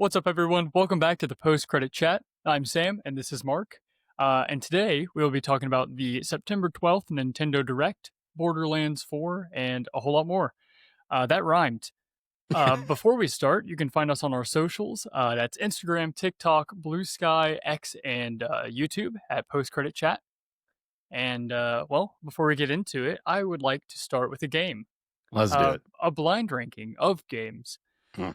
What's up, everyone? Welcome back to the post-credit chat. I'm Sam, and this is Mark. And today we will be talking about the September 12th Nintendo Direct, Borderlands 4, and a whole lot more. That rhymed. Before we start, you can find us on our socials. That's Instagram, TikTok, BlueSky, X, and YouTube at post-credit chat. And, before we get into it, I would like to start with a game. Let's do it. A blind ranking of games. Hmm.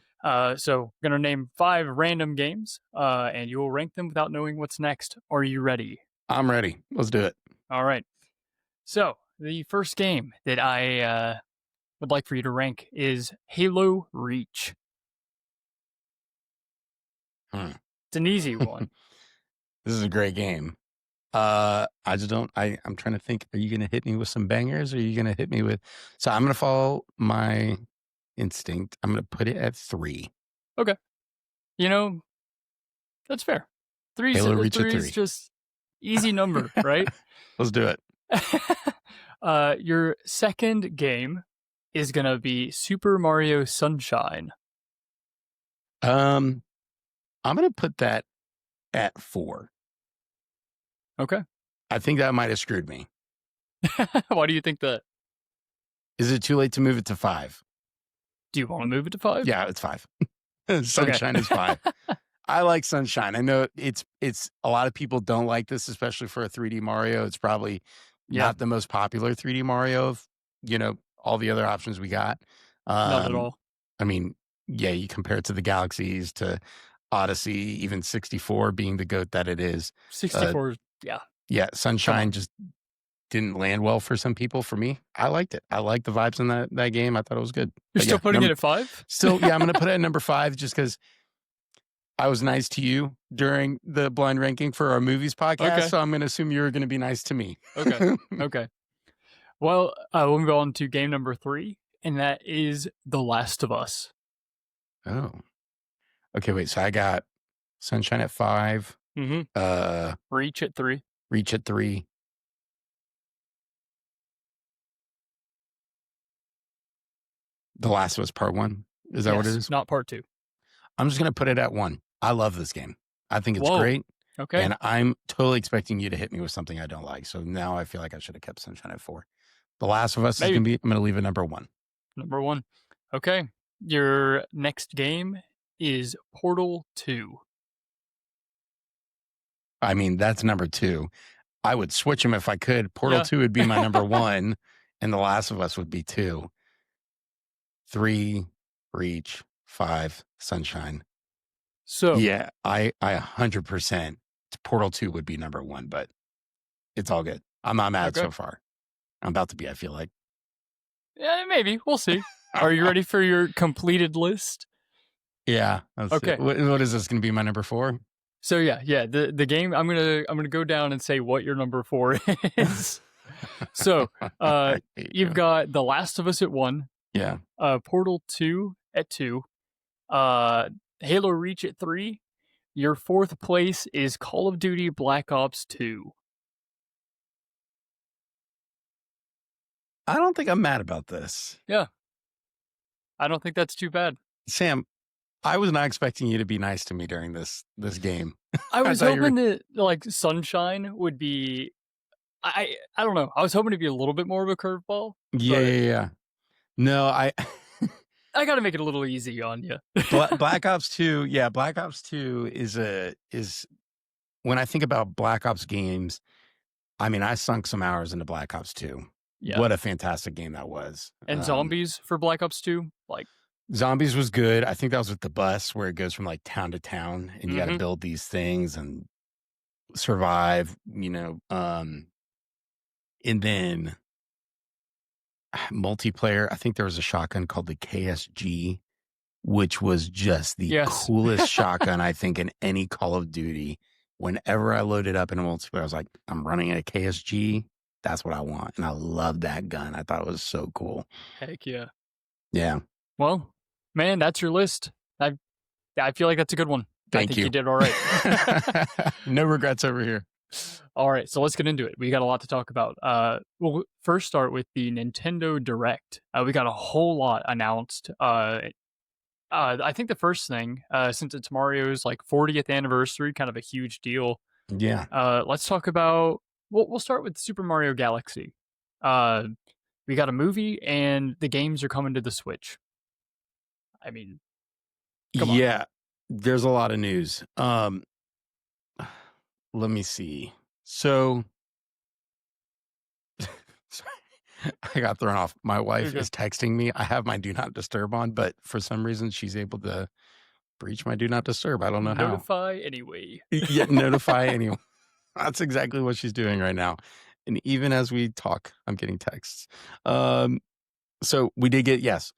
So I'm going to name 5 random games, and you will rank them without knowing what's next. Are you ready? I'm ready. Let's do it. All right. So the first game that I would like for you to rank is Halo Reach. It's an easy one. This is a great game. I'm trying to think, are you going to hit me with some bangers? Or are you going to hit me with, so I'm going to follow my instinct. I'm going to put it at 3. Okay. That's fair. Three is just easy number, right? Let's do it. Your second game is going to be Super Mario Sunshine. I'm going to put that at 4. Okay. I think that might have screwed me. Why do you think that? Is it too late to move it to 5? Do you want to move it to 5? Yeah, it's 5. Sunshine is 5. I like Sunshine. I know it's a lot of people don't like this, especially for a 3D Mario. It's probably not the most popular 3D Mario of, all the other options we got. Not at all. I mean, yeah, you compare it to the Galaxies, to Odyssey, even 64 being the GOAT that it is. 64, yeah. Yeah, Sunshine just didn't land well for some people. For me, I liked it. I liked the vibes in that game. I thought it was good. You're still putting it at 5? Still, yeah, I'm going to put it at number 5 just because I was nice to you during the blind ranking for our movies podcast. Okay. So I'm going to assume you're going to be nice to me. Okay. Okay. Well, we'll move on to game number 3, and that is The Last of Us. Oh. Okay, wait. So I got Sunshine at 5. Mm-hmm. Reach at 3. Reach at 3. The Last of Us Part 1. Is that what it is? Not Part 2. I'm just going to put it at 1. I love this game. I think it's great. Okay. And I'm totally expecting you to hit me with something I don't like. So now I feel like I should have kept Sunshine at 4. The Last of Us is going to be, I'm going to leave it number 1. Number 1. Okay. Your next game is Portal 2. I mean, that's number 2. I would switch them if I could. Portal 2 would be my number 1, and The Last of Us would be 2. 3, Reach, 5, Sunshine. So yeah, I 100% Portal 2 would be number 1, but it's all good. I'm not mad so far. I'm about to be, I feel like. Yeah, maybe. We'll see. Are you ready for your completed list? Yeah. Okay. What is this going to be, my number 4? So yeah. The game, I'm gonna go down and say what your number 4 is. So you've got The Last of Us at 1. Yeah. Portal 2 at 2. Halo Reach at 3. Your 4th place is Call of Duty Black Ops 2. I don't think I'm mad about this. Yeah. I don't think that's too bad. Sam, I was not expecting you to be nice to me during this game. I was hoping that like Sunshine would be I don't know. I was hoping to be a little bit more of a curveball. Yeah. No, I got to make it a little easy on you. Black Ops 2, yeah, Black Ops 2 is when I think about Black Ops games, I mean, I sunk some hours into Black Ops 2. Yeah. What a fantastic game that was. And Zombies for Black Ops 2, like Zombies was good. I think that was with the bus where it goes from like town to town and you got to build these things and survive, and then multiplayer. I think there was a shotgun called the KSG, which was just the coolest shotgun, I think, in any Call of Duty. Whenever I loaded up in a multiplayer, I was like, I'm running a KSG. That's what I want. And I love that gun. I thought it was so cool. Heck yeah. Yeah. Well, man, that's your list. I feel like that's a good one. Thank I think you. You did all right. No regrets over here. All right, so let's get into it. We got a lot to talk about. We'll first start with the Nintendo Direct. We got a whole lot announced. I think the first thing, since it's Mario's like 40th anniversary, kind of a huge deal. Yeah. Let's talk about. We'll start with Super Mario Galaxy. Uh, we got a movie, and the games are coming to the Switch. I mean, come on. Yeah. There's a lot of news. Let me see. So sorry, I got thrown off. My wife is texting me. I have my do not disturb on, but for some reason she's able to breach my do not disturb. I don't know how. Notify anyway. Yeah, notify anyone. That's exactly what she's doing right now. And even as we talk, I'm getting texts. So we did get, yes,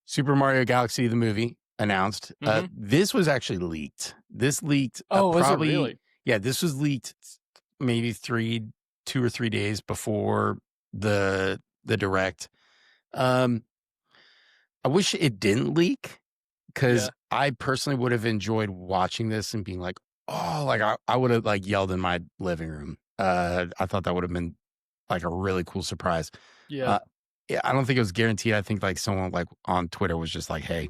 Super Mario Galaxy, the movie announced. This was actually leaked. This leaked Was it probably, really? Yeah, this was leaked maybe 2 or 3 days before the direct. I wish it didn't leak, because I personally would have enjoyed watching this and being like, oh, like I would have like yelled in my living room. I thought that would have been like a really cool surprise. Yeah. Yeah, I don't think it was guaranteed. I think like someone like on Twitter was just like, hey,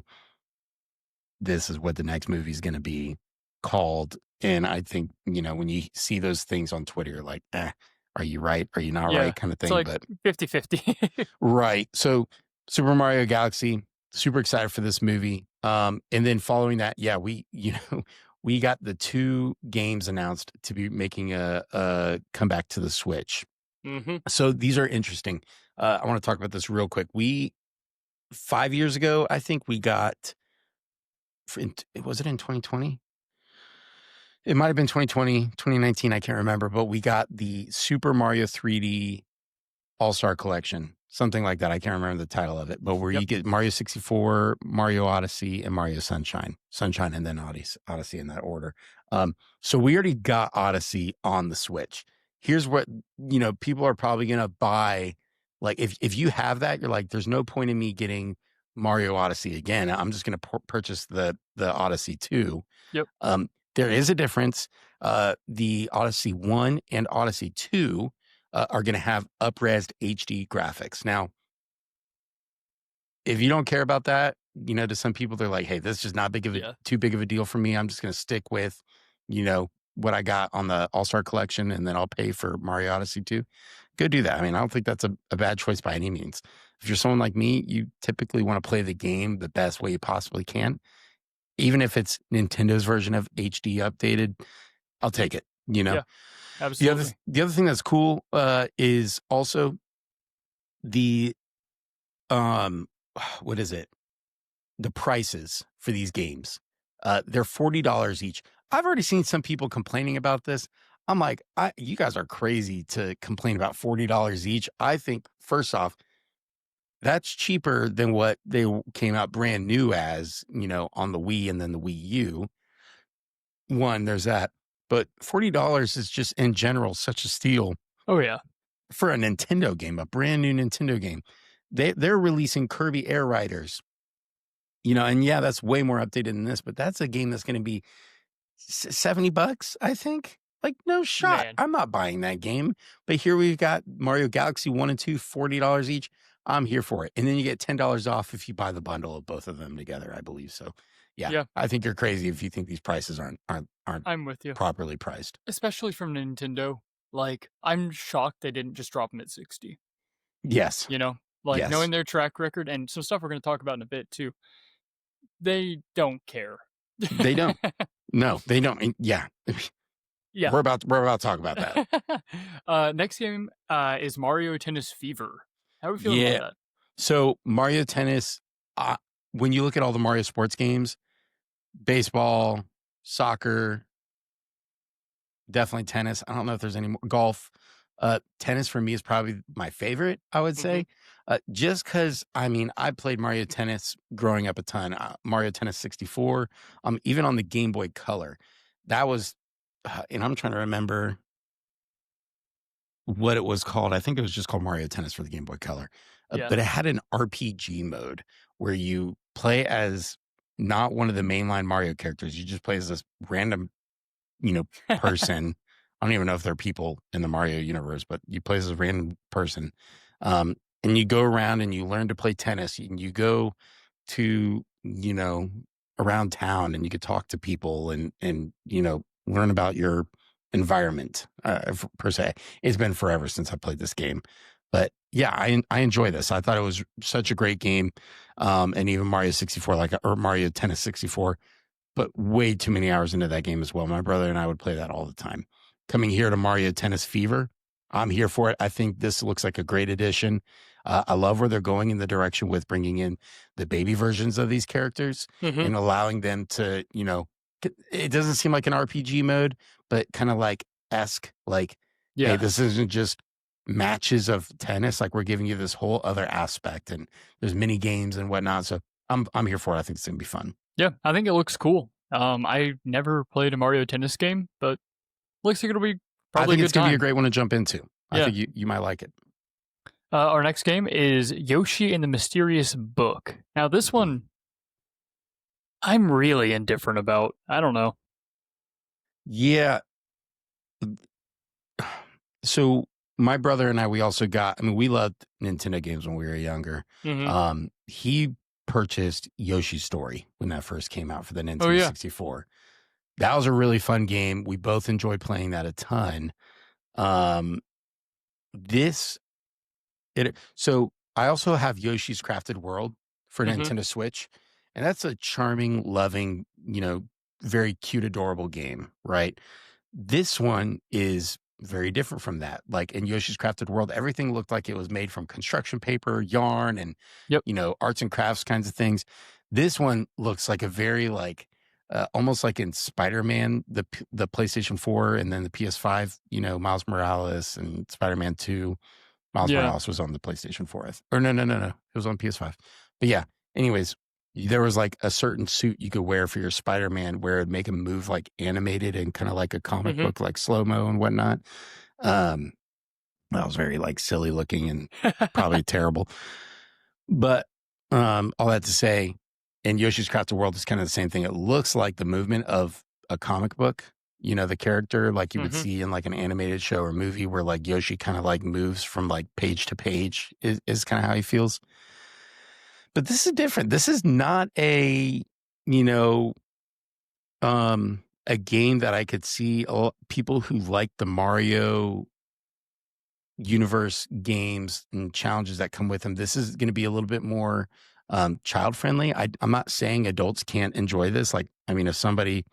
this is what the next movie is going to be called. And I think, when you see those things on Twitter, you're like, are you right? Are you not right? Kind of thing. It's like but 50-50. Right. So Super Mario Galaxy, super excited for this movie. And then following that, yeah, we we got the 2 games announced to be making a comeback to the Switch. So these are interesting. I want to talk about this real quick. 5 years ago, I think we got, was it in 2020? It might have been 2020, 2019. I can't remember, but we got the Super Mario 3D All-Star Collection, something like that. I can't remember the title of it, but where you get Mario 64, Mario Odyssey, and Mario Sunshine. Sunshine and then Odyssey in that order. So we already got Odyssey on the Switch. Here's what, people are probably going to buy. Like, if you have that, you're like, there's no point in me getting Mario Odyssey again. I'm just going to purchase the Odyssey 2. Yep. There is a difference. The Odyssey 1 and Odyssey 2 are going to have up-resed HD graphics. Now, if you don't care about that, to some people, they're like, hey, this is just not too big of a deal for me. I'm just going to stick with, what I got on the All-Star Collection, and then I'll pay for Mario Odyssey 2. Go do that. I mean, I don't think that's a bad choice by any means. If you're someone like me, you typically want to play the game the best way you possibly can. Even if it's Nintendo's version of HD updated, I'll take it, Yeah, absolutely. The other thing that's cool is also the what is it? The prices for these games. They're $40 each. I've already seen some people complaining about this. I'm like, you guys are crazy to complain about $40 each. I think, first off, that's cheaper than what they came out brand new as, on the Wii and then the Wii U. One, there's that. But $40 is just in general such a steal. Oh, yeah. For a Nintendo game, a brand new Nintendo game. They're releasing Kirby Air Riders. And yeah, that's way more updated than this, but that's a game that's going to be $70, I think. Like, no shot. Man. I'm not buying that game. But here we've got Mario Galaxy 1 and 2, $40 each. I'm here for it. And then you get $10 off if you buy the bundle of both of them together, I believe. So, yeah. I think you're crazy if you think these prices aren't I'm with you. Properly priced. Especially from Nintendo. Like, I'm shocked they didn't just drop them at 60. Yes. Knowing their track record and some stuff we're going to talk about in a bit too. They don't care. They don't. No, they don't. Yeah. Yeah. We're about to talk about that. Next game is Mario Tennis Fever. How are we feeling about that? So Mario Tennis, when you look at all the Mario sports games, baseball, soccer, definitely tennis. I don't know if there's any more. Golf. Tennis for me is probably my favorite, I would say. Just because, I played Mario Tennis growing up a ton. Mario Tennis 64, even on the Game Boy Color. That was, and I'm trying to remember what it was called. I think it was just called Mario Tennis for the Game Boy Color. But it had an RPG mode where you play as not one of the mainline Mario characters. You just play as this random, person. I don't even know if there are people in the Mario universe, but you play as a random person. And you go around and you learn to play tennis. And you go to around town, and you could talk to people and learn about your environment per se. It's been forever since I played this game, but yeah, I enjoy this. I thought it was such a great game, and even Mario 64, or Mario Tennis 64, but way too many hours into that game as well. My brother and I would play that all the time. Coming here to Mario Tennis Fever, I'm here for it. I think this looks like a great addition. I love where they're going in the direction with bringing in the baby versions of these characters and allowing them to, it doesn't seem like an RPG mode, but kind of like hey, this isn't just matches of tennis. Like, we're giving you this whole other aspect, and there's mini games and whatnot. So I'm here for it. I think it's gonna be fun. Yeah, I think it looks cool. I never played a Mario Tennis game, but looks like it'll be probably a good time. I think it's going to be a great one to jump into. Yeah. I think you might like it. Our next game is Yoshi and the Mysterious Book. Now, this one, I'm really indifferent about. I don't know. Yeah. So my brother and I, we also got, we loved Nintendo games when we were younger. He purchased Yoshi's Story when that first came out for the Nintendo 64. That was a really fun game. We both enjoyed playing that a ton. So I also have Yoshi's Crafted World for Nintendo Switch, and that's a charming, loving, very cute, adorable game, right? This one is very different from that. Like, in Yoshi's Crafted World, everything looked like it was made from construction paper, yarn, and arts and crafts kinds of things. This one looks like a very almost like in Spider-Man, the PlayStation 4, and then the PS5, Miles Morales and Spider-Man 2. Miles Morales was on the PlayStation 4. Or no. It was on PS5. But yeah, anyways, there was like a certain suit you could wear for your Spider-Man where it'd make him move like animated and kind of like a comic book, like slow-mo and whatnot. That was very like silly looking and probably terrible. But all that to say, in Yoshi's Crafted World, it's kind of the same thing. It looks like the movement of a comic book. The character like you would see in like an animated show or movie where like Yoshi kind of like moves from like page to page is kind of how he feels. But this is different. This is not a game that I could see people who like the Mario universe games and challenges that come with them. This is going to be a little bit more child friendly. I'm not saying adults can't enjoy this. Like, if somebody,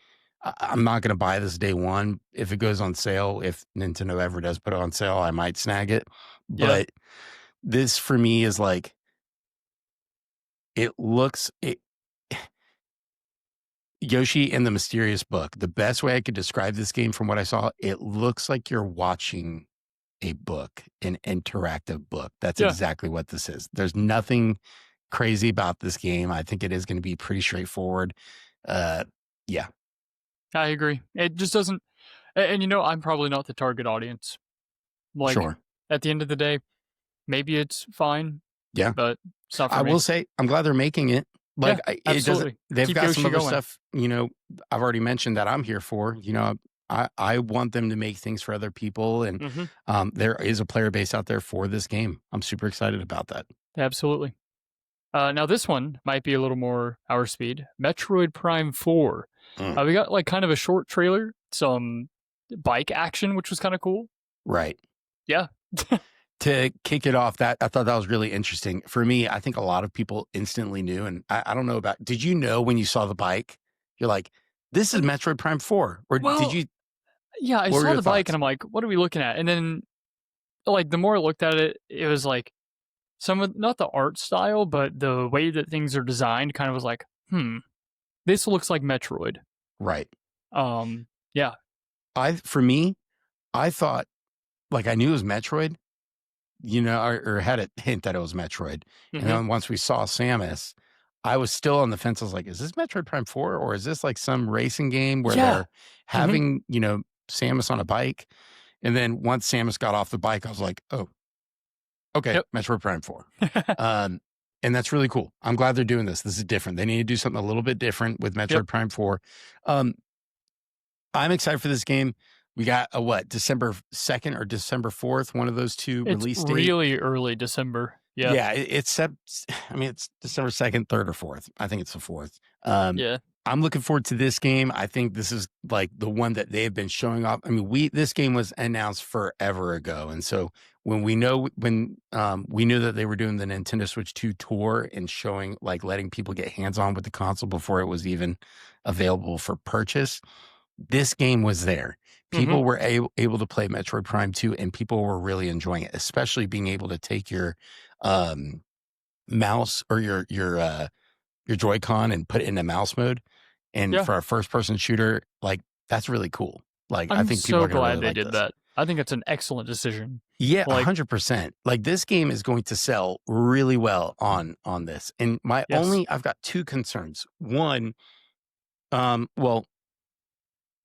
I'm not going to buy this day one. If it goes on sale, if Nintendo ever does put it on sale, I might snag it. But this for me is like, Yoshi and the Mysterious Book. The best way I could describe this game from what I saw, it looks like you're watching a book, an interactive book. That's exactly what this is. There's nothing crazy about this game. I think it is going to be pretty straightforward. Yeah. I agree. It just doesn't, and I'm probably not the target audience. Like, sure. At the end of the day, maybe it's fine. Yeah. But it's not for me. I will say, I'm glad they're making it. Like, absolutely. They've Keep got Yoshi some other going. stuff, I've already mentioned that I'm here for. I want them to make things for other people. And there is a player base out there for this game. I'm super excited about that. Absolutely. Now, this one might be a little more our speed. Metroid Prime 4. We got like kind of a short trailer, some bike action, which was kind of cool. Right. Yeah. To kick it off, I thought that was really interesting. For me, I think a lot of people instantly knew, and I don't know about, did you know when you saw the bike, you're like, this is Metroid Prime 4? Or did you? Yeah, I saw the bike and I'm like, what are we looking at? And then like the more I looked at it, it was like some of, not the art style, but the way that things are designed kind of was like, this looks like Metroid. Right. Yeah. For me, I thought, like, I knew it was Metroid, or had a hint that it was Metroid. And then once we saw Samus, I was still on the fence. I was like, is this Metroid Prime 4? Or is this like some racing game where they're having, Samus on a bike? And then once Samus got off the bike, I was like, oh, okay, Metroid Prime 4. And that's really cool. I'm glad they're doing this. This is different. They need to do something a little bit different with Metroid Prime 4. I'm excited for this game. We got a December 2nd or December 4th, one of those two release dates. Really early December. Yeah. Yeah, it's I mean, it's December 2nd, 3rd, or 4th. I think it's the 4th. Um, Yeah. I'm looking forward to this game. I think this is like the one that they've been showing off. I mean, this game was announced forever ago, and so when we knew that they were doing the Nintendo Switch 2 tour and showing like letting people get hands on with the console before it was even available for purchase, this game was there. Mhm. People were able to play Metroid Prime 2 and people were really enjoying it, especially being able to take your um, mouse or your Joy-Con and put it into mouse mode. And Yeah. for a first person shooter, like that's really cool. Like I I'm think people so are going to really glad they like did this. that. I think it's an excellent decision. Yeah, Like, 100%. Like this game is going to sell really well on this. And yes. I've got two concerns. One, well,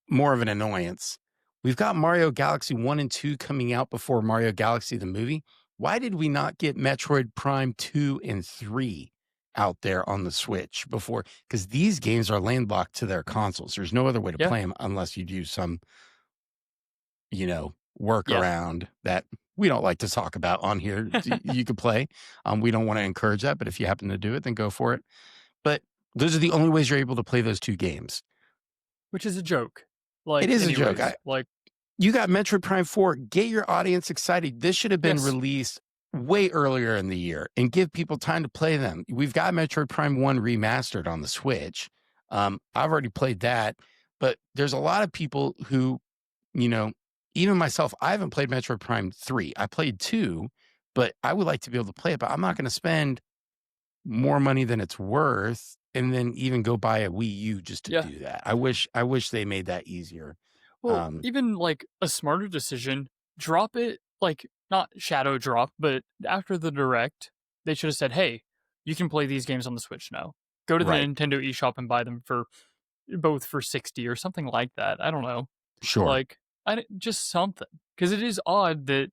more of an annoyance. We've got Mario Galaxy 1 and 2 coming out before Mario Galaxy the movie. Why did we not get Metroid Prime 2 and 3 out there on the Switch before? Because these games are landlocked to their consoles. There's no other way to Yeah. play them unless you do some, Yeah. workaround that we don't like to talk about on here. You could play. We don't want to encourage that, but if you happen to do it, then go for it. But those are the only ways you're able to play those two games. Which is a joke. It Like, is a joke. anyways, like, You got Metroid Prime 4. Get your audience excited. This should have been yes. released way earlier in the year and give people time to play them. We've got Metroid Prime 1 remastered on the Switch. I've already played that, but there's a lot of people who, you know, even myself, I haven't played Metroid Prime 3. I played 2, but I would like to be able to play it, but I'm not going to spend more money than it's worth and then even go buy a Wii U just to Yeah. do that. I wish they made that easier. Well, even like a smarter decision, drop it like not shadow drop, but after the direct, they should have said, "Hey, you can play these games on the Switch now. Go to the Right. Nintendo eShop and buy them for both for 60 or something like that." I don't know. Sure. Like just something because it is odd that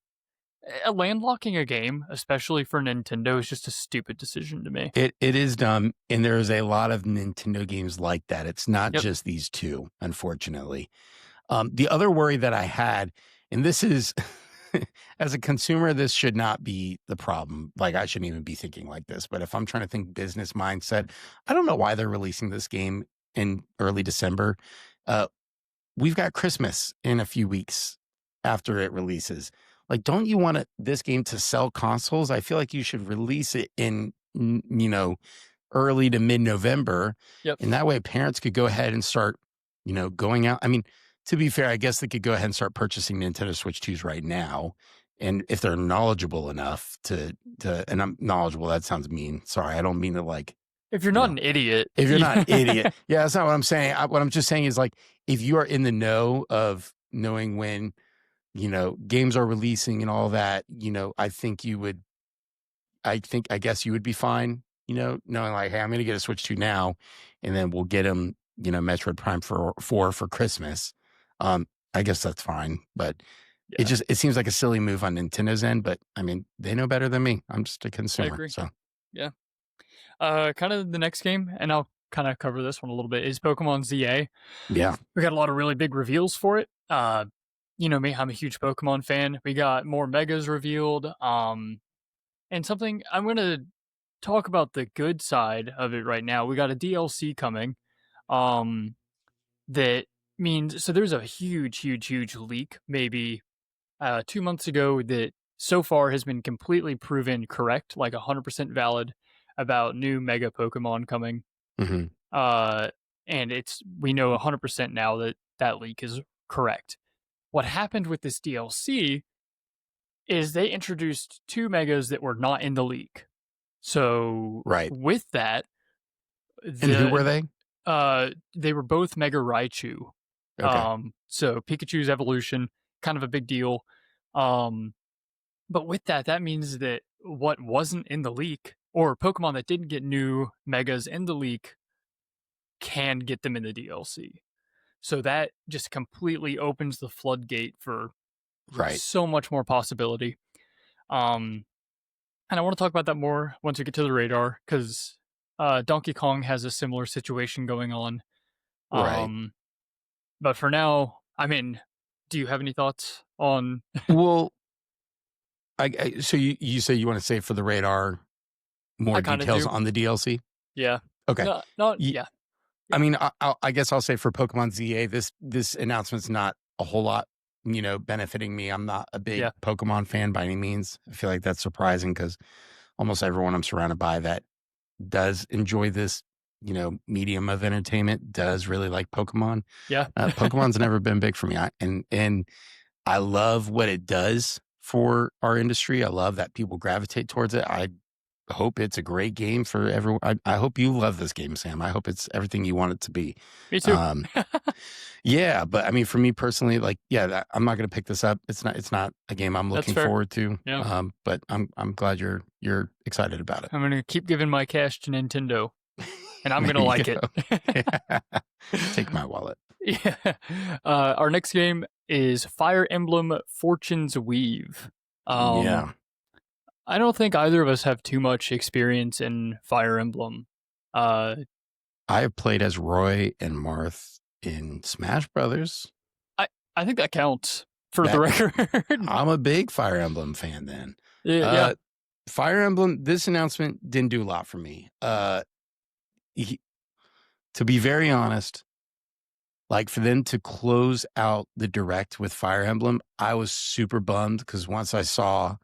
landlocking a game, especially for Nintendo, is just a stupid decision to me. It is dumb, and there's a lot of Nintendo games like that. It's not Yep. just these 2, unfortunately. The other worry that I had, and this is as a consumer, this should not be the problem. Like, I shouldn't even be thinking like this, but if I'm trying to think business mindset, I don't know why they're releasing this game in early December. Uh, we've got Christmas in a few weeks after it releases. Like, don't you want this game to sell consoles? I feel like you should release it in, early to mid-November, Yep. and that way parents could go ahead and start, going out. I mean, to be fair, I guess they could go ahead and start purchasing Nintendo Switch 2s right now. And if they're knowledgeable enough and I'm knowledgeable, that sounds mean. Sorry, I don't mean to like, If you're you not know, an idiot, if you're not an idiot. Yeah, that's not what I'm saying. What I'm just saying is like, if you are in the know of knowing when, games are releasing and all that, I guess you would be fine, knowing like, hey, I'm going to get a Switch 2 now, and then we'll get them, Metroid Prime for 4 for Christmas. I guess that's fine, but yeah, it seems like a silly move on Nintendo's end, but I mean, they know better than me. I'm just a I consumer. agree. So Yeah. Kind of the next game, and I'll kind of cover this one a little bit, is Pokemon ZA. yeah, We got a lot of really big reveals for it. You know me, I'm a huge Pokemon fan. We got more megas revealed. And something I'm gonna talk about the good side of it right now. We got a DLC coming. Um, that means so there's a huge, huge, huge leak, maybe 2 months ago that so far has been completely proven correct, like 100% valid about new mega Pokemon coming. hmm Uh, and we know 100% now that that leak is correct. What happened with this DLC is they introduced two megas that were not in the leak. So right. with that, And who were they? they were both Mega Raichu. Okay, So Pikachu's evolution, kind of a big deal. Um, but with that, that means that what wasn't in the leak, or Pokemon that didn't get new megas in the leak, can get them in the DLC. So that just completely opens the floodgate for right, so much more possibility. Um, and I want to talk about that more once we get to the radar, because Donkey Kong has a similar situation going on. right. Um, but for now, I mean, do you have any thoughts on? Well, So you say you want to save for the radar I more kind of details do. on the DLC? Yeah. Okay. No, not Ye yeah. I Yeah. mean, I guess I'll say for Pokemon ZA, this announcement's not a whole lot, benefiting me. I'm not a big Yeah. Pokemon fan by any means. I feel like that's surprising because almost everyone I'm surrounded by that does enjoy this, medium of entertainment does really like Pokemon. Yeah. Pokemon's never been big for me. And I love what it does for our industry. I love that people gravitate towards it. I hope it's a great game for everyone. I hope you love this game, Sam. I hope it's everything you want it to be. Me too. Um, yeah, but I mean, for me personally, like, I'm not going to pick this up. It's not a game I'm That's looking fair. forward to. Yeah. But I'm glad you're excited about it. I'm gonna keep giving my cash to Nintendo, and I'm There gonna you like it. go. Take my wallet. Yeah. Our next game is Fire Emblem Fortune's Weave. Yeah. I don't think either of us have too much experience in Fire Emblem. Uh, I have played as Roy and Marth in Smash Brothers. I think that counts for the That record. I'm a big Fire Emblem fan then. Yeah. Fire Emblem, this announcement didn't do a lot for me. To be very honest, like for them to close out the direct with Fire Emblem, I was super bummed because once I saw,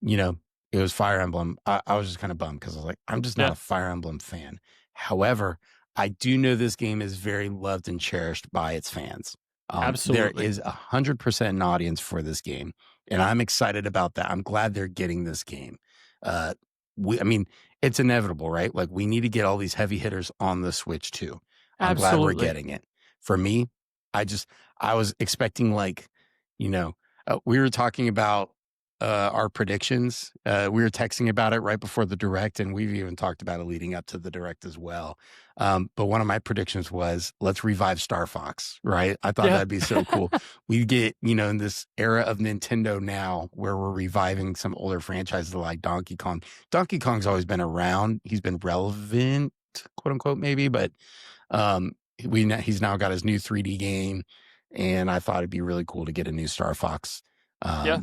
it was Fire Emblem, I was just kind of bummed because I was like, I'm just not Yeah. a Fire Emblem fan. However, I do know this game is very loved and cherished by its fans. There Absolutely. is 100% an audience for this game, and I'm excited about that. I'm glad they're getting this game. I mean, it's inevitable, right? Like we need to get all these heavy hitters on the Switch too. I'm glad we're Absolutely. getting it. For me, I was expecting like, we were talking about our predictions. We were texting about it right before the direct, and we've even talked about it leading up to the direct as well. But one of my predictions was let's revive Star Fox, right? I thought Yeah. that'd be so cool. We get, in this era of Nintendo now where we're reviving some older franchises like Donkey Kong. Donkey Kong's always been around. He's been relevant, quote unquote, maybe, but he's now got his new 3D game, and I thought it'd be really cool to get a new Star Fox Yeah.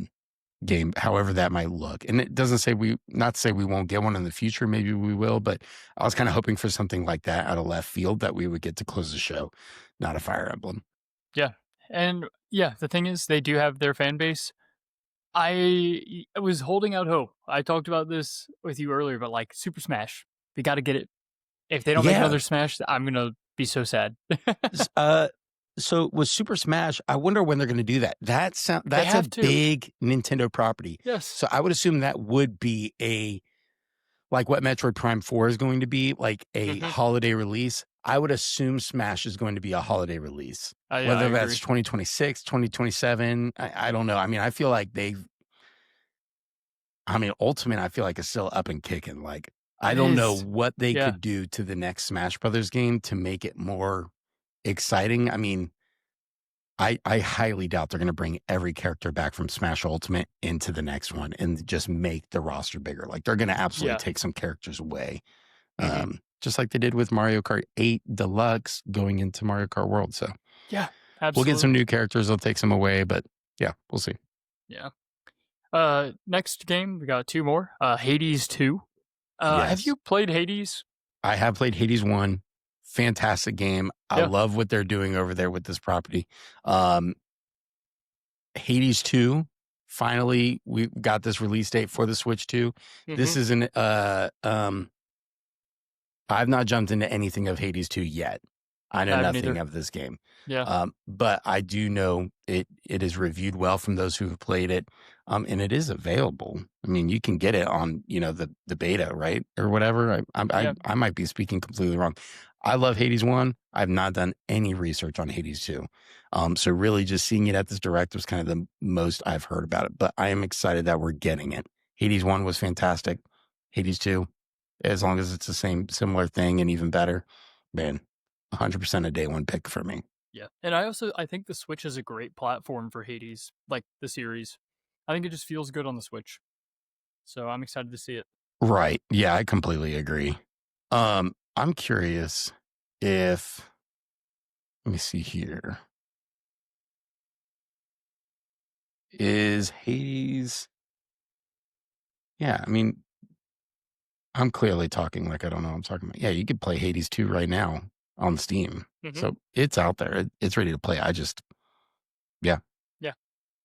game, however that might look. And it doesn't say not to say we won't get one in the future. Maybe we will, but I was kind of hoping for something like that out of left field that we would get to close the show, not a Fire Emblem. Yeah. And yeah, the thing is, they do have their fan base. I was holding out hope. I talked about this with you earlier, but like Super Smash, we got to get it. If they don't make Yeah. another Smash, I'm gonna be so sad. So with Super Smash, I wonder when they're going to do that. That's a big Nintendo property. Yes. So I would assume that would be like what Metroid Prime 4 is going to be, like a holiday release. I would assume Smash is going to be a holiday release. Whether that's 2026, 2027, I don't know. I mean, I feel like Ultimate, I feel like is still up and kicking. Like, I don't know what they could do to the next Smash Brothers game to make it more exciting. I mean, I highly doubt they're going to bring every character back from Smash Ultimate into the next one and just make the roster bigger. Like they're going to absolutely take some characters away. Just like they did with Mario Kart 8 Deluxe going into Mario Kart World. So yeah, absolutely. We'll get some new characters. They'll take some away, but yeah, we'll see. Yeah. Next game, we got two more. Hades 2. Have you played Hades? I have played Hades 1. Fantastic game. I love what they're doing over there with this property. Hades 2, finally, we got this release date for the Switch 2. This is I've not jumped into anything of Hades 2 yet. I know nothing of this game. Yeah. But I do know it is reviewed well from those who have played it. And it is available. I mean, you can get it on, the beta, right? Or whatever. I might be speaking completely wrong. I love Hades 1. I've not done any research on Hades 2. So really just seeing it at this direct was kind of the most I've heard about it. But I am excited that we're getting it. Hades 1 was fantastic. Hades 2, as long as it's the similar thing and even better, man, 100% a day one pick for me. Yeah. And I think the Switch is a great platform for Hades, like the series. I think it just feels good on the Switch. So I'm excited to see it. Right. Yeah, I completely agree. I'm curious if, let me see here. Is Hades, Yeah, I mean, I'm clearly talking like I don't know what I'm talking about. Yeah, you could play Hades 2 right now on Steam. Mhm. So it's out there. It's ready to play. Yeah, Yeah.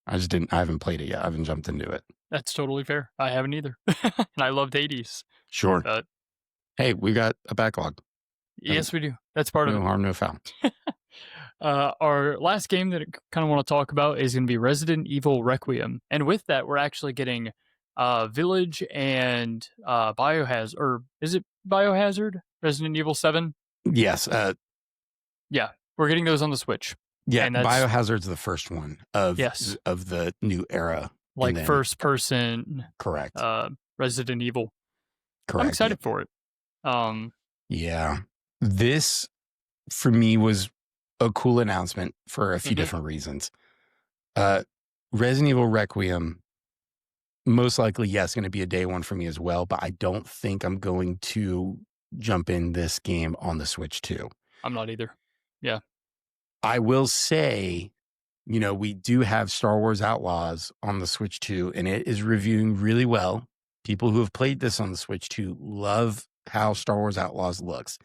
I haven't played it yet. I haven't jumped into it. That's totally fair. I haven't either. And I loved Hades, Sure. but Hey, we got a backlog. Doesn't yes, we do. That's part of No it. harm, no foul. Our last game that I kind of want to talk about is going to be Resident Evil Requiem, and with that, we're actually getting Village and Biohazard, or is it Biohazard? Resident Evil 7. Yes. Yeah, we're getting those on the Switch, Yeah, and that's Biohazard's the first one of yes, the new era, and like then first person correct, Resident Evil. I'm correct. excited Yep. for it. Yeah, this for me was a cool announcement for a few Mhm. different reasons. Resident Evil Requiem, most likely, yes, going to be a day one for me as well, but I don't think I'm going to jump in this game on the Switch too. I'm not either. Yeah. I will say, we do have Star Wars Outlaws on the Switch 2, and it is reviewing really well. People who have played this on the Switch 2 love how Star Wars Outlaws looks.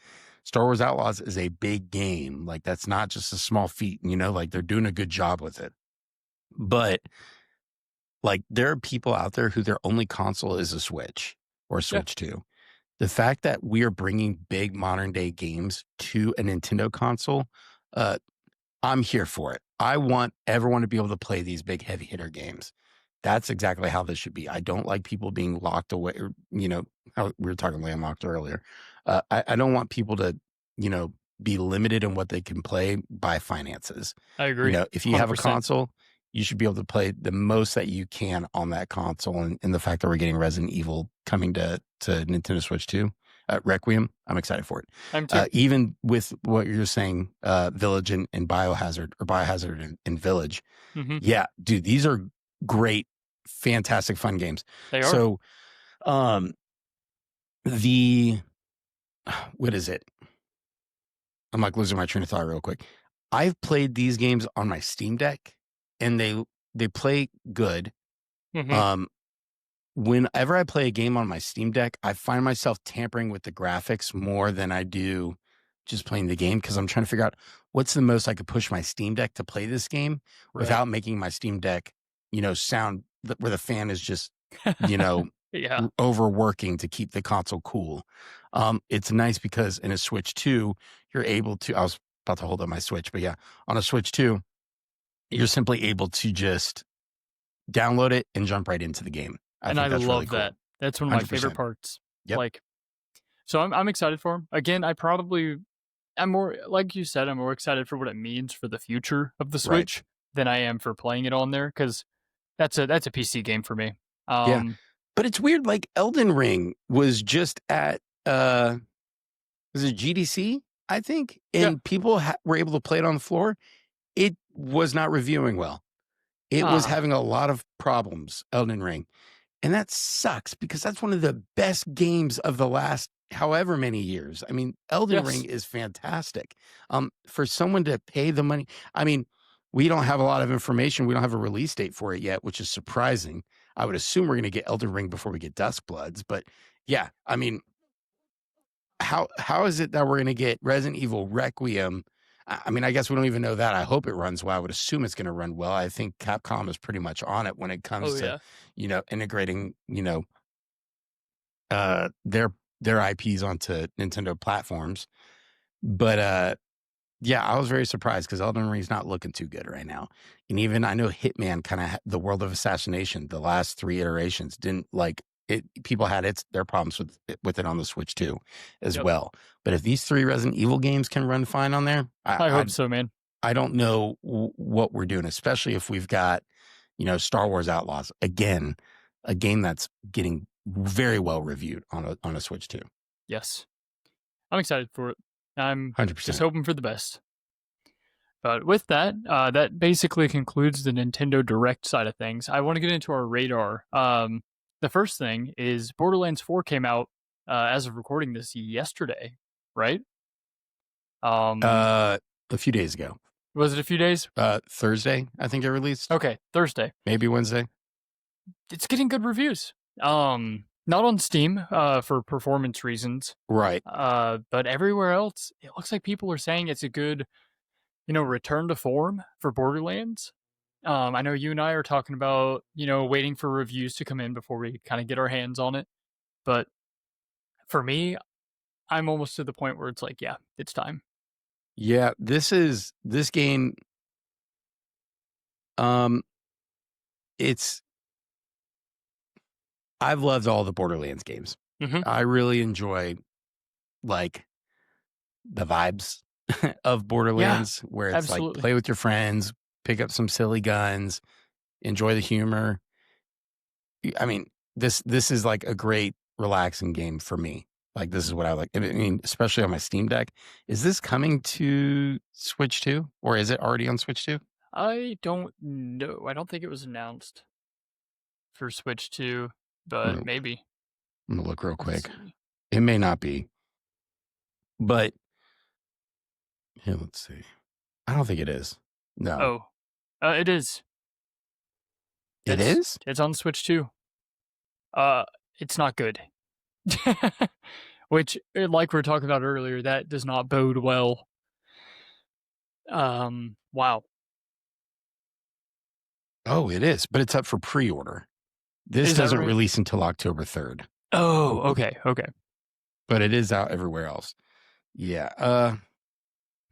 Star Wars Outlaws is a big game. Like, that's not just a small feat, like they're doing a good job with it. But like, there are people out there who their only console is a Switch or Yeah. Switch 2. The fact that we are bringing big modern day games to a Nintendo console, I'm here for it. I want everyone to be able to play these big heavy hitter games. That's exactly how this should be. I don't like people being locked away, or, how we were talking landlocked earlier. I don't want people to, be limited in what they can play by finances. I agree. If you have a 100%. console, you should be able to play the most that you can on that console. And the fact that we're getting Resident Evil coming to Nintendo Switch 2, Requiem, I'm excited for it. I'm too. Even with what you're saying, Village and Biohazard, or Biohazard and Village. Mhm. Yeah, dude, these are great, fantastic, fun games. They are. So, what is it? I'm like losing my train of thought real quick. I've played these games on my Steam Deck, and they play good. Mhm. Whenever I play a game on my Steam Deck, I find myself tampering with the graphics more than I do just playing the game, because I'm trying to figure out what's the most I could push my Steam Deck to play this game Right. without making my Steam Deck, sound where the fan is just, Yeah. overworking to keep the console cool. It's nice because in a Switch 2, you're able to, I was about to hold up my Switch, but yeah, on a Switch 2, you're simply able to just download it and jump right into the game. And I think that's love really cool. that. That's one of my favorite 100%. parts. Yep. Like, so I'm excited for him. Again, I'm more, like you said, I'm more excited for what it means for the future of the Right. Switch than I am for playing it on there, because that's a PC game for me. Yeah. But it's weird, like Elden Ring was just at was it GDC, I think? And people were able to play it on the floor. It was not reviewing well. It was having a lot of problems, Elden Ring. And that sucks, because that's one of the best games of the last however many years. I mean, Elden Ring is fantastic. For someone to pay the money, I mean, we don't have a lot of information. We don't have a release date for it yet, which is surprising. I would assume we're going to get Elden Ring before we get Duskbloods. But yeah, I mean, how is it that we're going to get Resident Evil Requiem? I mean, I guess we don't even know that. I hope it runs well. I would assume it's going to run well. I think Capcom is pretty much on it when it comes to, integrating, their IPs onto Nintendo platforms. But yeah, I was very surprised, because Elden Ring's not looking too good right now. And even I know Hitman kind of the World of Assassination, the last 3 iterations didn't like it. People had their problems with it on the Switch too, as well. But if these 3 Resident Evil games can run fine on there, I hope so, man. I don't know what we're doing, especially if we've got, Star Wars Outlaws again, a game that's getting very well reviewed on a Switch too. Yes, I'm excited for it. I'm 100%. just hoping for the best. But with that, that basically concludes the Nintendo Direct side of things. I want to get into our radar. The first thing is Borderlands 4 came out as of recording this yesterday, right? A few days ago. Was it a few days? Thursday, I think it released. Okay, Thursday. Maybe Wednesday. It's getting good reviews. Not on Steam, for performance reasons. Right. But everywhere else, it looks like people are saying it's a good, return to form for Borderlands. I know you and I are talking about, waiting for reviews to come in before we kind of get our hands on it. But for me, I'm almost to the point where it's like, yeah, it's time. Yeah, this game. Um, it's I've loved all the Borderlands games. Mm-hmm. I really enjoy like the vibes of Yeah, Borderlands, where it's like absolutely. play with your friends, pick up some silly guns, enjoy the humor. I mean, this is like a great relaxing game for me. Like this is what I like. I mean, especially on my Steam Deck. Is this coming to Switch 2, or is it already on Switch 2? I don't know. I don't think it was announced for Switch 2, I'm but gonna, maybe. I'm gonna look real Let's quick. see. It may not be, but here, let's see. I don't think it is. No, Oh, it is. it It's is. it's on Switch 2. Uh, it's not good. Which, like we were talking about earlier, that does not bode well. Wow. Oh, it is, but it's up for pre-order. This Is that doesn't right? release until October 3rd, Oh, okay, okay. but it is out everywhere else. Yeah.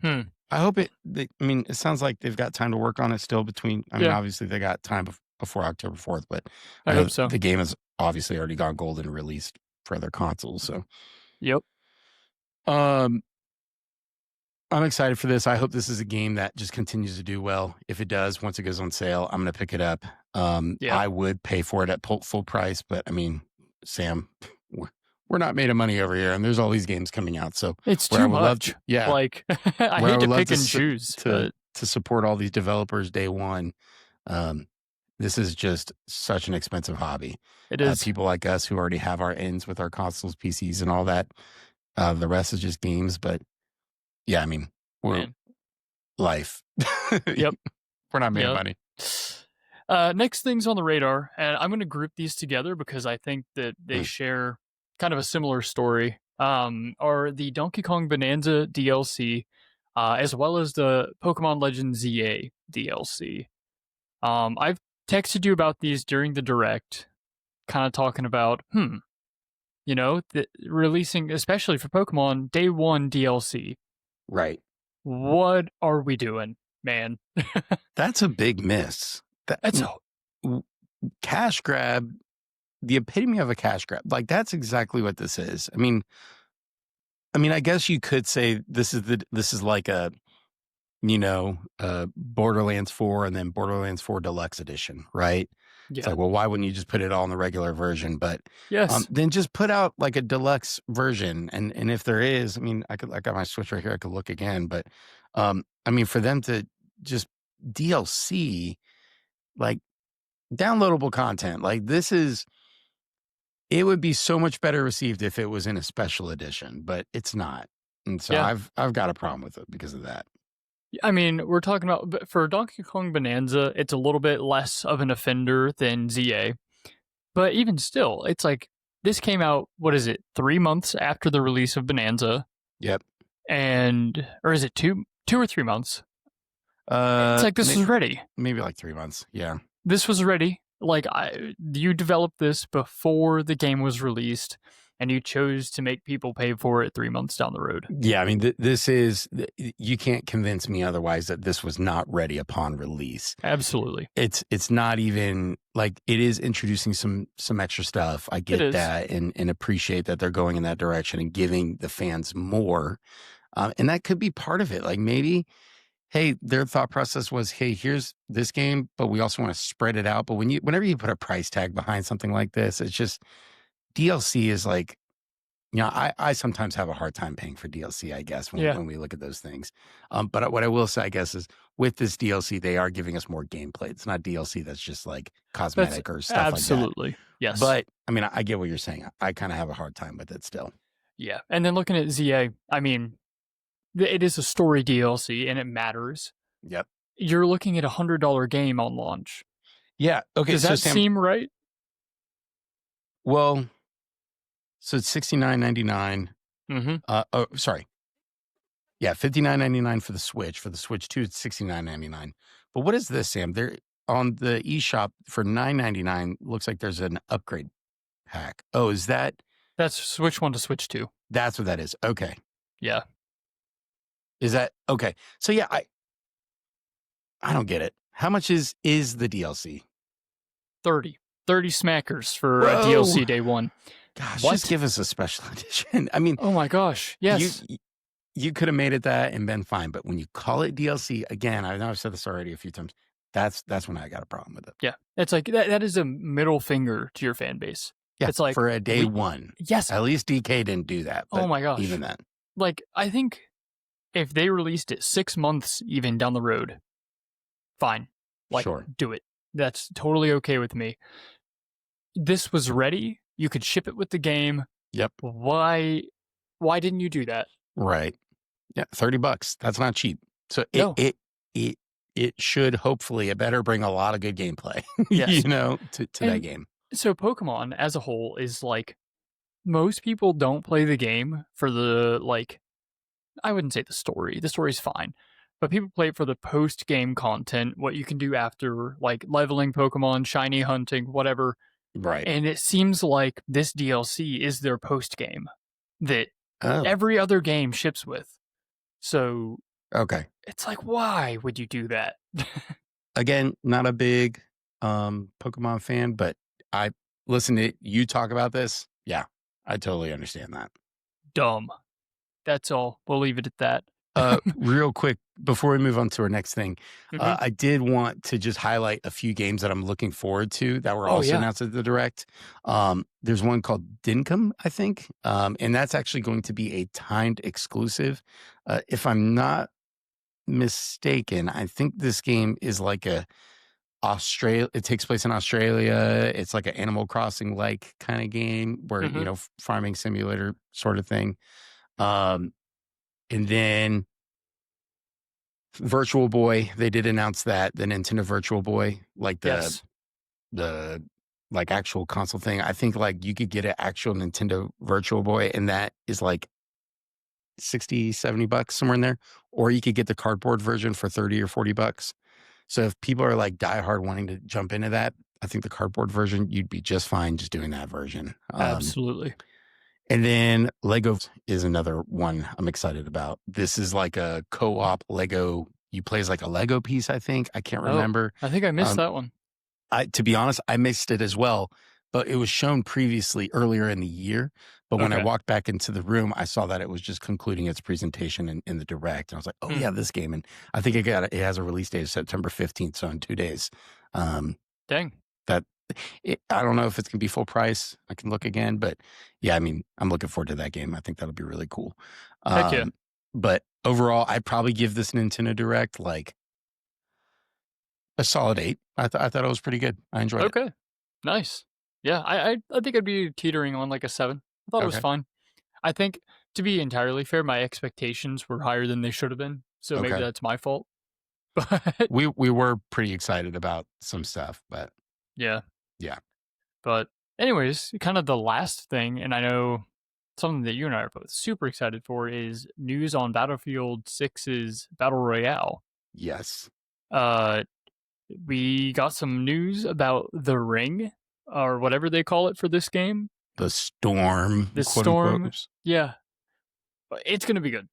Hmm. I hope I mean, it sounds like they've got time to work on it still between. I mean, Yeah, obviously they got time before October 4th, but I I hope know so. the game has obviously already gone gold and released for other consoles. So, Yep. um, I'm excited for this. I hope this is a game that just continues to do well. If it does, once it goes on sale, I'm going to pick it up. Yeah. I would pay for it at full price, but I mean, Sam, we're not made of money over here, and there's all these games coming out. So It's where I too would love to, much. yeah, Like, I where I hate would to love pick and choose, but to support all these developers day one. Um, this is just such an expensive hobby. it is. People like us who already have our ends with our consoles, PCs, and all that. The rest is just games. But yeah, I mean, we're Man. life. Yep. We're not made of Yep. money. Next things on the radar, and I'm going to group these together because I think that they share kind of a similar story. Are the Donkey Kong Bonanza DLC, as well as the Pokemon Legends ZA DLC. I've texted you about these during the direct, kind of talking about, releasing, especially for Pokemon, day one DLC. Right. What are we doing, man? That's a big miss. That's Cash grab, the epitome of a cash grab. Like that's exactly what this is. I guess you could say this is like a Borderlands 4 and then Borderlands 4 Deluxe Edition, right? It's yeah. like, well, why wouldn't you just put it all in the regular version? But Yes. then just put out like a deluxe version. And if there is, I got my Switch right here. I could look again. But for them to just DLC, like downloadable content, like it would be so much better received if it was in a special edition, but it's not. And so Yeah. I've got a problem with it because of that. I mean, we're talking about for Donkey Kong Bonanza, it's a little bit less of an offender than ZA. But even still, it's like this came out, what is it, 3 months after the release of Bonanza? Yep. Or is it 2 or 3 months? It's like this was ready. Maybe like 3 months. Yeah. This was ready. Like you developed this before the game was released, and you chose to make people pay for it 3 months down the road. Yeah, this is, you can't convince me otherwise that this was not ready upon release. Absolutely. It's not even like it is introducing some extra stuff. I get that and appreciate that they're going in that direction and giving the fans more. And that could be part of it. Like maybe, hey, their thought process was, hey, here's this game, but we also want to spread it out. But whenever you put a price tag behind something like this, it's just DLC is like, I sometimes have a hard time paying for DLC, I guess, when we look at those things. But what I will say, I guess, is with this DLC, they are giving us more gameplay. It's not DLC that's just like cosmetic or stuff like that. Absolutely. Yes. But I get what you're saying. I kind of have a hard time with it still. Yeah. And then looking at ZA, it is a story DLC and it matters. Yep. You're looking at $100 game on launch. Yeah. Okay. Does that seem right? Well, so it's $69.99. Mm-hmm. Oh, sorry. Yeah, $59.99 for the Switch. For the Switch 2, it's $69.99. But what is this, Sam? There on the eShop for $9.99, looks like there's an upgrade pack. Oh, is that? That's Switch 1 to Switch 2. That's what that is. Okay. Yeah. Is that okay? So yeah, I don't get it. How much is the DLC? 30 smackers for a Whoa. DLC day one. Gosh, What? just give us a special edition. I mean, oh my gosh, yes. You could have made it that and been fine, but when you call it DLC, again, I know I've said this already a few times. That's when I got a problem with it. Yeah, it's like that is a middle finger to your fan base. Yeah, it's like for a day one. Yes, at least DK didn't do that. Oh my gosh, even then, like I think if they released it 6 months even down the road, fine, like sure, do it. That's totally okay with me. This was ready. You could ship it with the game. Yep. Why didn't you do that? Right. Yeah, $30. That's not cheap. So No. it should hopefully it better bring a lot of good gameplay, yes. to that game. So Pokemon as a whole is like most people don't play the game for the like I wouldn't say the story. The story's fine. But people play it for the post-game content, what you can do after like leveling Pokemon, shiny hunting, whatever. Right. And it seems like this DLC is their post-game that Oh. every other game ships with. So okay. It's like, why would you do that? Again, not a big Pokemon fan, but I listen to you talk about this. Yeah, I totally understand that. Dumb. That's all. We'll leave it at that. Real quick, before we move on to our next thing, I did want to just highlight a few games that I'm looking forward to that were also announced at the Direct. There's one called Dinkum, I think, and that's actually going to be a timed exclusive. If I'm not mistaken, I think this game is like it takes place in Australia. It's like an Animal Crossing like kind of game where farming simulator sort of thing. And then Virtual Boy, they did announce that the Nintendo Virtual Boy, like the like actual console thing. I think like you could get an actual Nintendo Virtual Boy and that is like $60-$70 somewhere in there, or you could get the cardboard version for $30 or $40. So if people are like diehard wanting to jump into that, I think the cardboard version, you'd be just fine just doing that version. Absolutely. And then Lego is another one I'm excited about. This is like a co-op Lego. You play as like a Lego piece, I think. I can't remember. I think I missed that one. To be honest, I missed it as well. But it was shown previously earlier in the year. But when I walked back into the room, I saw that it was just concluding its presentation in the Direct. And I was like, oh, yeah, this game. And I think it has a release date of September 15th, so in 2 days. Dang. I don't know if it's going to be full price. I can look again. But yeah, I mean, I'm looking forward to that game. I think that'll be really cool. Heck yeah. But overall, I'd probably give this Nintendo Direct like a solid 8. I thought it was pretty good. I enjoyed it. Okay. Nice. Yeah, I think I'd be teetering on like a 7. I thought it was fine. I think, to be entirely fair, my expectations were higher than they should have been. So maybe that's my fault. But we were pretty excited about some stuff, but yeah. But anyways, kind of the last thing, and I know something that you and I are both super excited for is news on Battlefield 6's Battle Royale. Yes. We got some news about the ring, or whatever they call it for this game. The Storm. The Storm. Yeah. It's going to be good.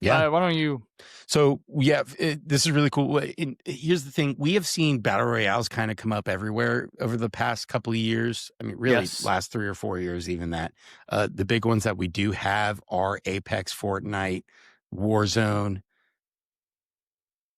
Yeah. Why don't you? So, yeah, this is really cool. Here's the thing. We have seen Battle Royales kind of come up everywhere over the past couple of years. I mean, really, last 3 or 4 years, even that. The big ones that we do have are Apex, Fortnite, Warzone.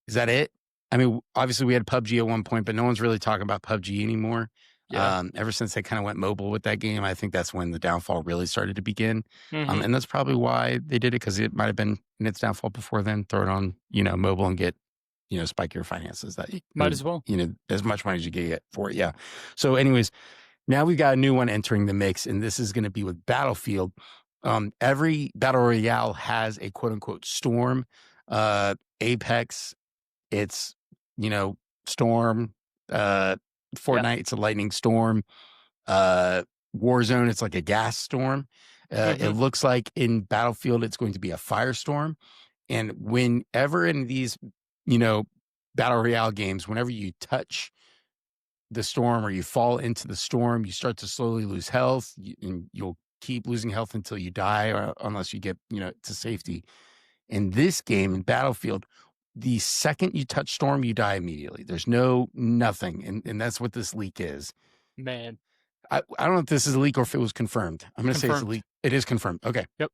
Is that it? I mean, obviously, we had PUBG at one point, but no one's really talking about PUBG anymore. Yeah. Ever since they kind of went mobile with that game, I think that's when the downfall really started to begin. And that's probably why they did it, because it might have been in its downfall before then. Throw it on, mobile and get, spike your finances. That might as well. As much money as you get for it. Yeah. So, anyways, now we've got a new one entering the mix, and this is going to be with Battlefield. Every Battle Royale has a quote unquote storm. Apex, it's storm. Fortnite, it's a lightning storm. Warzone, it's like a gas storm. It Mm-hmm. looks like in Battlefield, it's going to be a firestorm. And whenever in these, you know, Battle Royale games, whenever you touch the storm or you fall into the storm, you start to slowly lose health, and you'll keep losing health until you die, or unless you get, to safety. In this game, in Battlefield, the second you touch storm, you die immediately. There's nothing. And that's what this leak is. Man, I don't know if this is a leak or if it was confirmed. I'm going to say it's a confirmed. leak. It is confirmed. Okay. Yep.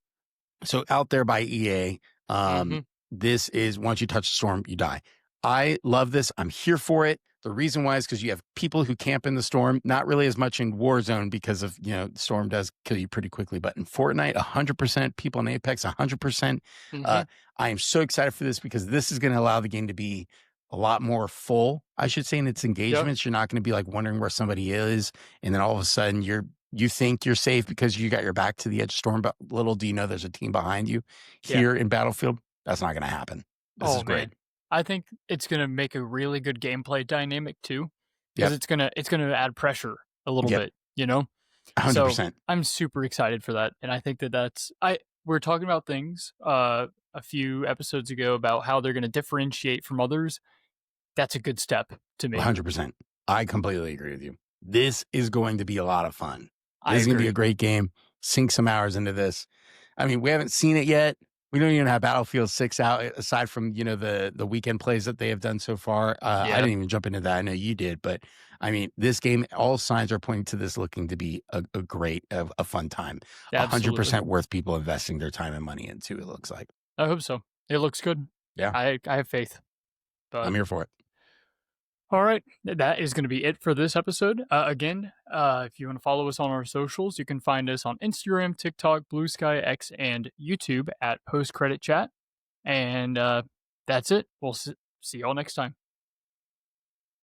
So out there by EA, Mm-hmm. this is once you touch the storm, you die. I love this. I'm here for it. The reason why is because you have people who camp in the storm, not really as much in Warzone because of, the storm does kill you pretty quickly, but in Fortnite, 100%, people in Apex, 100%. Mm-hmm. I am so excited for this because this is going to allow the game to be a lot more full, I should say, in its engagements. Yep. You're not going to be like wondering where somebody is. And then all of a sudden you think you're safe because you got your back to the edge of storm, but little do you know there's a team behind you. Here in Battlefield, that's not going to happen. This is great. Man. I think it's going to make a really good gameplay dynamic too, because it's going to add pressure a little bit, 100%. So I'm super excited for that. And I think we're talking about things a few episodes ago about how they're going to differentiate from others. That's a good step to me. 100%. I completely agree with you. This is going to be a lot of fun. This is going to be a great game. Sink some hours into this. I mean, we haven't seen it yet. We don't even have Battlefield 6 out, aside from, the weekend plays that they have done so far. I didn't even jump into that. I know you did. But, I mean, this game, all signs are pointing to this looking to be a great, a fun time. Absolutely. 100% worth people investing their time and money into, it looks like. I hope so. It looks good. Yeah. I have faith. But I'm here for it. All right, that is going to be it for this episode. Again, if you want to follow us on our socials, you can find us on Instagram, TikTok, BlueSky, X, and YouTube at Post Credit Chat. And that's it. We'll see y'all next time.